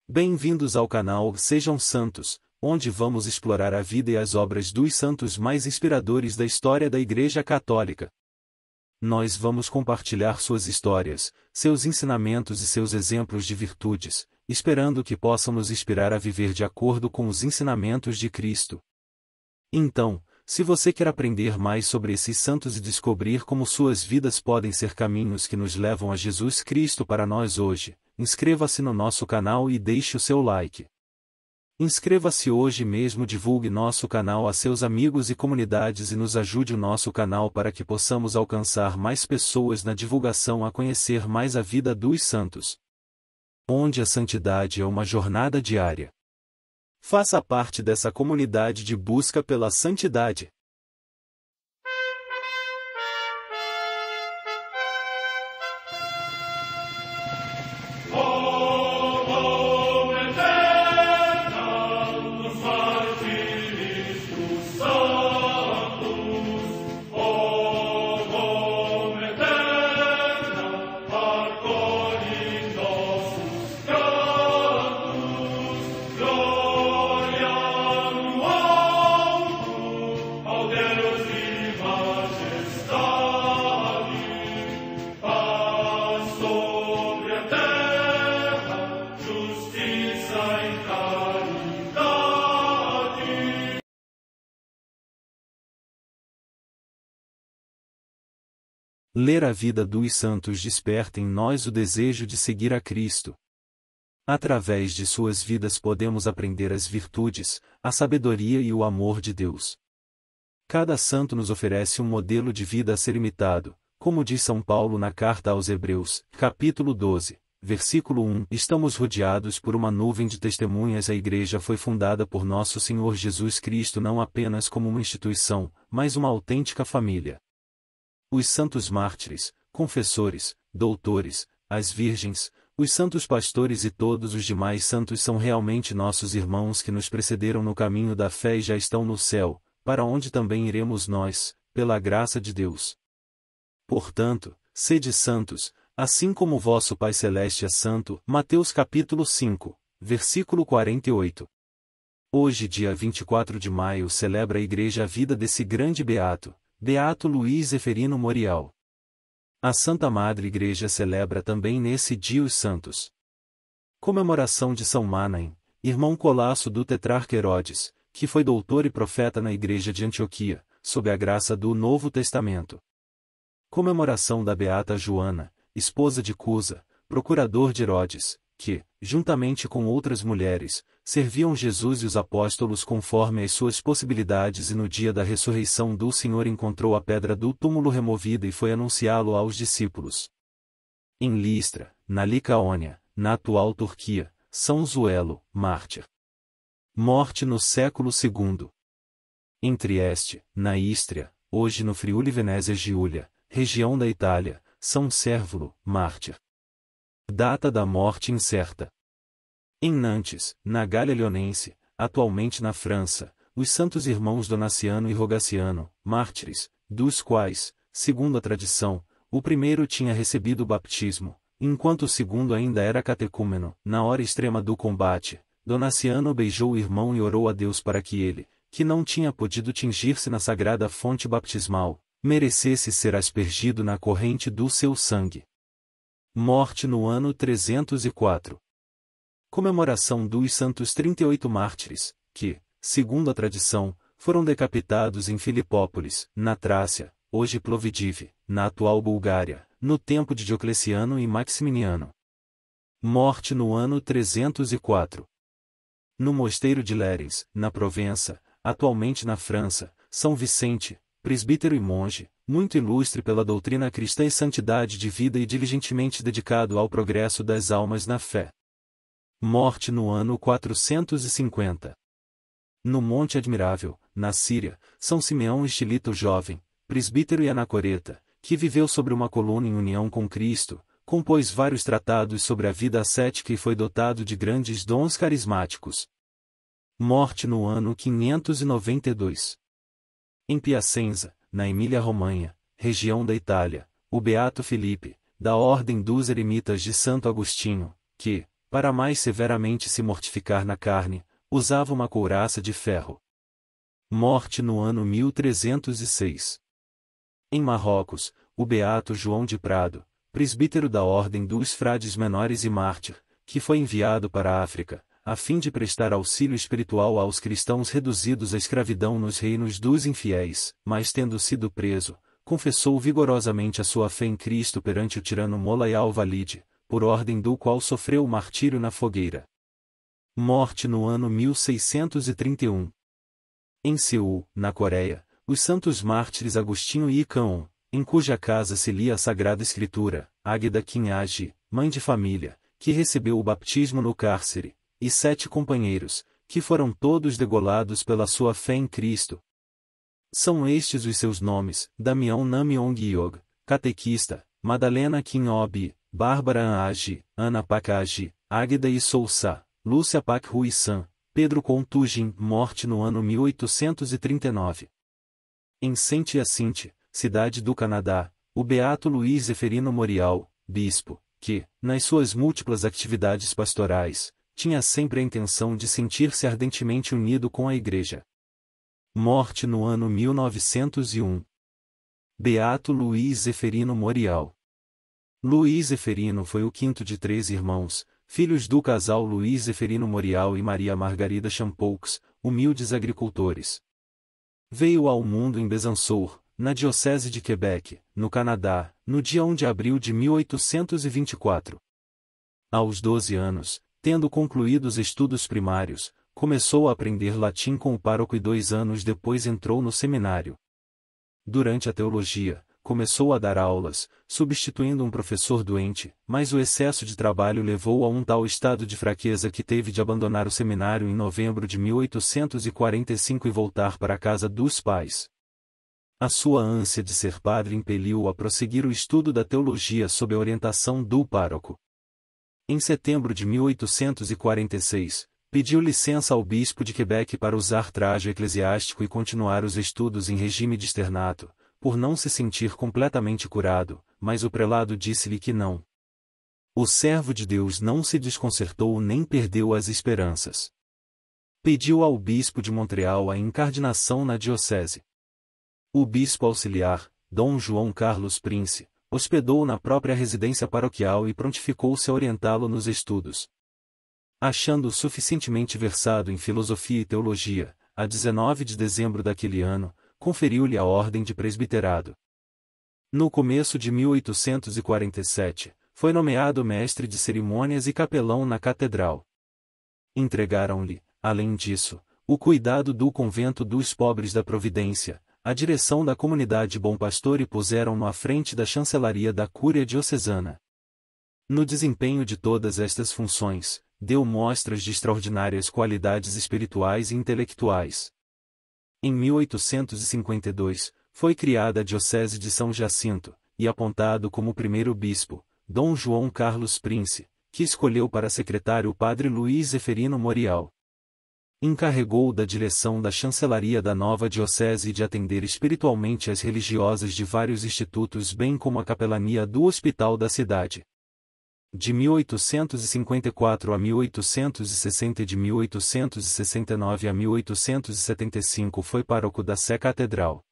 Bem-vindos ao canal Sejam Santos, onde vamos explorar a vida e as obras dos santos mais inspiradores da história da Igreja Católica. Nós vamos compartilhar suas histórias, seus ensinamentos e seus exemplos de virtudes, esperando que possam nos inspirar a viver de acordo com os ensinamentos de Cristo. Então, se você quer aprender mais sobre esses santos e descobrir como suas vidas podem ser caminhos que nos levam a Jesus Cristo para nós hoje, inscreva-se no nosso canal e deixe o seu like. Inscreva-se hoje mesmo, divulgue nosso canal a seus amigos e comunidades e nos ajude o nosso canal para que possamos alcançar mais pessoas na divulgação a conhecer mais a vida dos santos. Onde a santidade é uma jornada diária. Faça parte dessa comunidade de busca pela santidade. Ler a vida dos santos desperta em nós o desejo de seguir a Cristo. Através de suas vidas podemos aprender as virtudes, a sabedoria e o amor de Deus. Cada santo nos oferece um modelo de vida a ser imitado, como diz São Paulo na carta aos Hebreus, capítulo 12, versículo 1. Estamos rodeados por uma nuvem de testemunhas. A Igreja foi fundada por nosso Senhor Jesus Cristo não apenas como uma instituição, mas uma autêntica família. Os santos mártires, confessores, doutores, as virgens, os santos pastores e todos os demais santos são realmente nossos irmãos que nos precederam no caminho da fé e já estão no céu, para onde também iremos nós, pela graça de Deus. Portanto, sede santos, assim como vosso Pai Celeste é santo. Mateus capítulo 5, versículo 48. Hoje, dia 24 de maio, celebra a Igreja a vida desse grande beato, Beato Luís Zeferino Morial. A Santa Madre Igreja celebra também nesse dia os santos. Comemoração de São Manahem, irmão Colasso do tetrarca Herodes, que foi doutor e profeta na Igreja de Antioquia, sob a graça do Novo Testamento. Comemoração da Beata Joana, esposa de Cusa, procurador de Herodes, que, juntamente com outras mulheres, serviam Jesus e os apóstolos conforme as suas possibilidades, e no dia da ressurreição do Senhor encontrou a pedra do túmulo removida e foi anunciá-lo aos discípulos. Em Listra, na Licaônia, na atual Turquia, São Zuelo, mártir. Morte no século II. Em Trieste, na Ístria, hoje no Friuli Venezia Giulia, região da Itália, São Cérvulo, mártir. Data da morte incerta. Em Nantes, na Gália Leonense, atualmente na França, os santos irmãos Donaciano e Rogaciano, mártires, dos quais, segundo a tradição, o primeiro tinha recebido o batismo, enquanto o segundo ainda era catecúmeno. Na hora extrema do combate, Donaciano beijou o irmão e orou a Deus para que ele, que não tinha podido tingir-se na sagrada fonte baptismal, merecesse ser aspergido na corrente do seu sangue. Morte no ano 304. Comemoração dos santos 38 mártires, que, segundo a tradição, foram decapitados em Filipópolis, na Trácia, hoje Plovdiv, na atual Bulgária, no tempo de Diocleciano e Maximiano. Morte no ano 304. No mosteiro de Lerins, na Provença, atualmente na França, São Vicente, presbítero e monge, muito ilustre pela doutrina cristã e santidade de vida e diligentemente dedicado ao progresso das almas na fé. Morte no ano 450. No Monte Admirável, na Síria, São Simeão Estilita o Jovem, presbítero e anacoreta, que viveu sobre uma coluna em união com Cristo, compôs vários tratados sobre a vida ascética e foi dotado de grandes dons carismáticos. Morte no ano 592. Em Piacenza, na Emília-Romanha, região da Itália, o beato Filipe, da ordem dos eremitas de Santo Agostinho, que, para mais severamente se mortificar na carne, usava uma couraça de ferro. Morte no ano 1306. Em Marrocos, o beato João de Prado, presbítero da Ordem dos Frades Menores e mártir, que foi enviado para a África, a fim de prestar auxílio espiritual aos cristãos reduzidos à escravidão nos reinos dos infiéis, mas tendo sido preso, confessou vigorosamente a sua fé em Cristo perante o tirano Mullah al-Walid, por ordem do qual sofreu o martírio na fogueira. Morte no ano 1631. Em Seul, na Coreia, os santos mártires Agostinho e Icahn, em cuja casa se lia a Sagrada Escritura, Águeda Kinhage, mãe de família, que recebeu o batismo no cárcere, e 7 companheiros, que foram todos degolados pela sua fé em Cristo. São estes os seus nomes: Damião Namyong-yog, catequista, Madalena Kim-obi, Bárbara An-agi, Ana Pak-agi, Águeda e Sousa, Lúcia Pak-hui-san, Pedro Contugin, morte no ano 1839. Em Saint-Hyacinthe, cidade do Canadá, o beato Luís Zeferino Morial, bispo, que, nas suas múltiplas atividades pastorais, tinha sempre a intenção de sentir-se ardentemente unido com a Igreja. Morte no ano 1901. Beato Luís Zeferino Morial. Luís Zeferino foi o quinto de 3 irmãos, filhos do casal Luís Zeferino Morial e Maria Margarida Champoux, humildes agricultores. Veio ao mundo em Besançon, na diocese de Quebec, no Canadá, no dia 1 de abril de 1824. Aos 12 anos, tendo concluído os estudos primários, começou a aprender latim com o pároco e 2 anos depois entrou no seminário. Durante a teologia, começou a dar aulas, substituindo um professor doente, mas o excesso de trabalho levou a um tal estado de fraqueza que teve de abandonar o seminário em novembro de 1845 e voltar para a casa dos pais. A sua ânsia de ser padre impeliu-o a prosseguir o estudo da teologia sob a orientação do pároco. Em setembro de 1846, pediu licença ao bispo de Quebec para usar trajo eclesiástico e continuar os estudos em regime de externato, por não se sentir completamente curado, mas o prelado disse-lhe que não. O servo de Deus não se desconcertou nem perdeu as esperanças. Pediu ao bispo de Montreal a incardinação na diocese. O bispo auxiliar, Dom João Carlos Prince, hospedou-o na própria residência paroquial e prontificou-se a orientá-lo nos estudos. Achando-o suficientemente versado em filosofia e teologia, a 19 de dezembro daquele ano, conferiu-lhe a ordem de presbiterado. No começo de 1847, foi nomeado mestre de cerimônias e capelão na catedral. Entregaram-lhe, além disso, o cuidado do convento dos pobres da Providência, a direção da comunidade Bom Pastor e puseram-no à frente da chancelaria da Cúria Diocesana. No desempenho de todas estas funções, deu mostras de extraordinárias qualidades espirituais e intelectuais. Em 1852, foi criada a Diocese de São Jacinto, e apontado como primeiro bispo, Dom João Carlos Prince, que escolheu para secretário o padre Luís Zeferino Morial. Encarregou da direção da chancelaria da nova diocese e de atender espiritualmente as religiosas de vários institutos bem como a capelania do hospital da cidade. De 1854 a 1860 e de 1869 a 1875 foi pároco da Sé Catedral.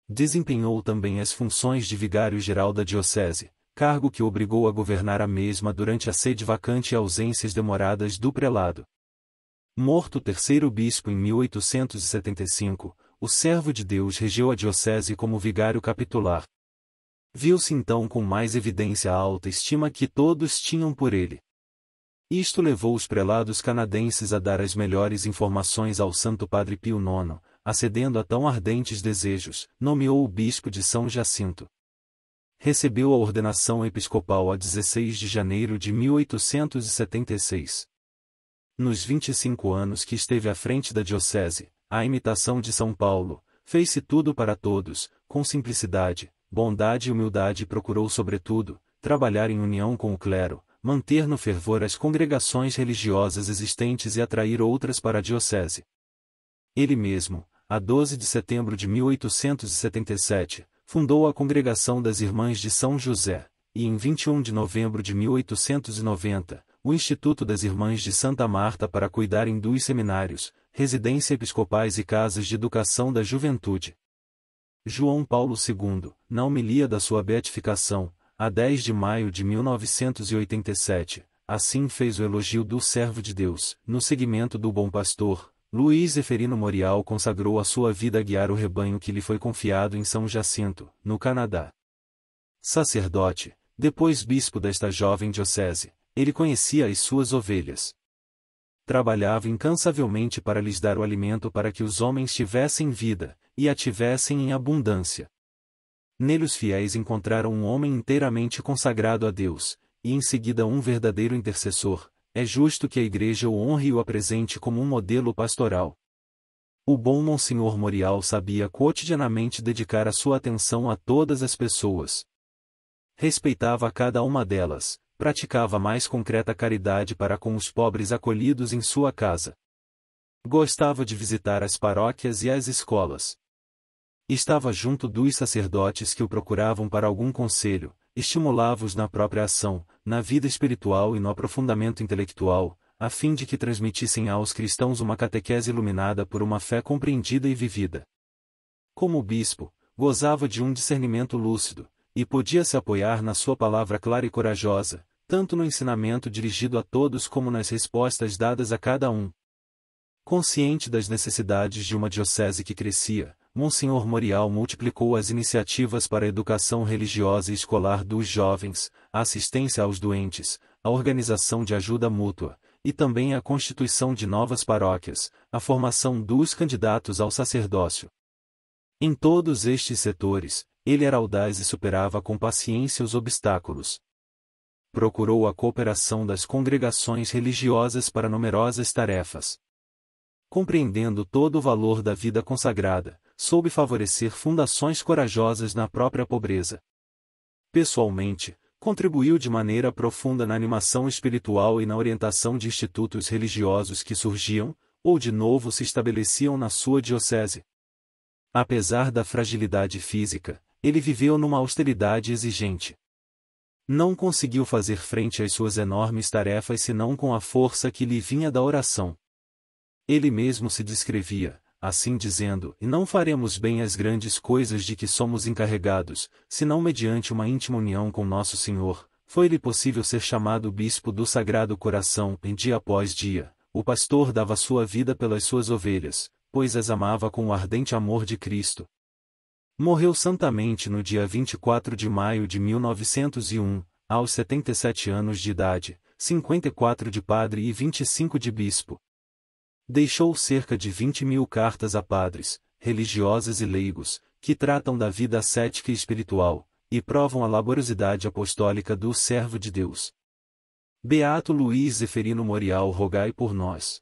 Desempenhou também as funções de vigário-geral da diocese, cargo que obrigou a governar a mesma durante a sede vacante e ausências demoradas do prelado. Morto o terceiro bispo em 1875, o servo de Deus regeu a diocese como vigário capitular. Viu-se então com mais evidência a alta estima que todos tinham por ele. Isto levou os prelados canadenses a dar as melhores informações ao Santo Padre Pio IX, acedendo a tão ardentes desejos, nomeou o bispo de São Jacinto. Recebeu a ordenação episcopal a 16 de janeiro de 1876. Nos 25 anos que esteve à frente da diocese, à imitação de São Paulo, fez-se tudo para todos, com simplicidade, bondade e humildade e procurou sobretudo, trabalhar em união com o clero, manter no fervor as congregações religiosas existentes e atrair outras para a diocese. Ele mesmo, a 12 de setembro de 1877, fundou a Congregação das Irmãs de São José, e em 21 de novembro de 1890, o Instituto das Irmãs de Santa Marta para cuidarem dos seminários, residência episcopais e casas de educação da juventude. João Paulo II, na homilia da sua beatificação, a 10 de maio de 1987, assim fez o elogio do servo de Deus. No segmento do Bom Pastor, Luiz Zeferino Morial consagrou a sua vida a guiar o rebanho que lhe foi confiado em São Jacinto, no Canadá. Sacerdote, depois bispo desta jovem diocese, ele conhecia as suas ovelhas. Trabalhava incansavelmente para lhes dar o alimento para que os homens tivessem vida, e a tivessem em abundância. Nele os fiéis encontraram um homem inteiramente consagrado a Deus, e em seguida um verdadeiro intercessor. É justo que a Igreja o honre e o apresente como um modelo pastoral. O bom Monsenhor Morial sabia cotidianamente dedicar a sua atenção a todas as pessoas. Respeitava cada uma delas, praticava mais concreta caridade para com os pobres acolhidos em sua casa. Gostava de visitar as paróquias e as escolas. Estava junto dos sacerdotes que o procuravam para algum conselho, estimulava-os na própria ação, na vida espiritual e no aprofundamento intelectual, a fim de que transmitissem aos cristãos uma catequese iluminada por uma fé compreendida e vivida. Como bispo, gozava de um discernimento lúcido, e podia se apoiar na sua palavra clara e corajosa, tanto no ensinamento dirigido a todos como nas respostas dadas a cada um. Consciente das necessidades de uma diocese que crescia, Monsenhor Morial multiplicou as iniciativas para a educação religiosa e escolar dos jovens, a assistência aos doentes, a organização de ajuda mútua, e também a constituição de novas paróquias, a formação dos candidatos ao sacerdócio. Em todos estes setores, ele era audaz e superava com paciência os obstáculos. Procurou a cooperação das congregações religiosas para numerosas tarefas. Compreendendo todo o valor da vida consagrada, soube favorecer fundações corajosas na própria pobreza. Pessoalmente, contribuiu de maneira profunda na animação espiritual e na orientação de institutos religiosos que surgiam, ou de novo se estabeleciam na sua diocese. Apesar da fragilidade física, ele viveu numa austeridade exigente. Não conseguiu fazer frente às suas enormes tarefas senão com a força que lhe vinha da oração. Ele mesmo se descrevia, assim dizendo: e não faremos bem as grandes coisas de que somos encarregados, senão mediante uma íntima união com nosso Senhor. Foi-lhe possível ser chamado bispo do Sagrado Coração, e dia após dia, o pastor dava sua vida pelas suas ovelhas, pois as amava com o ardente amor de Cristo. Morreu santamente no dia 24 de maio de 1901, aos 77 anos de idade, 54 de padre e 25 de bispo. Deixou cerca de 20.000 cartas a padres, religiosas e leigos, que tratam da vida ascética e espiritual, e provam a laboriosidade apostólica do servo de Deus. Beato Luiz Zeferino Morial, rogai por nós.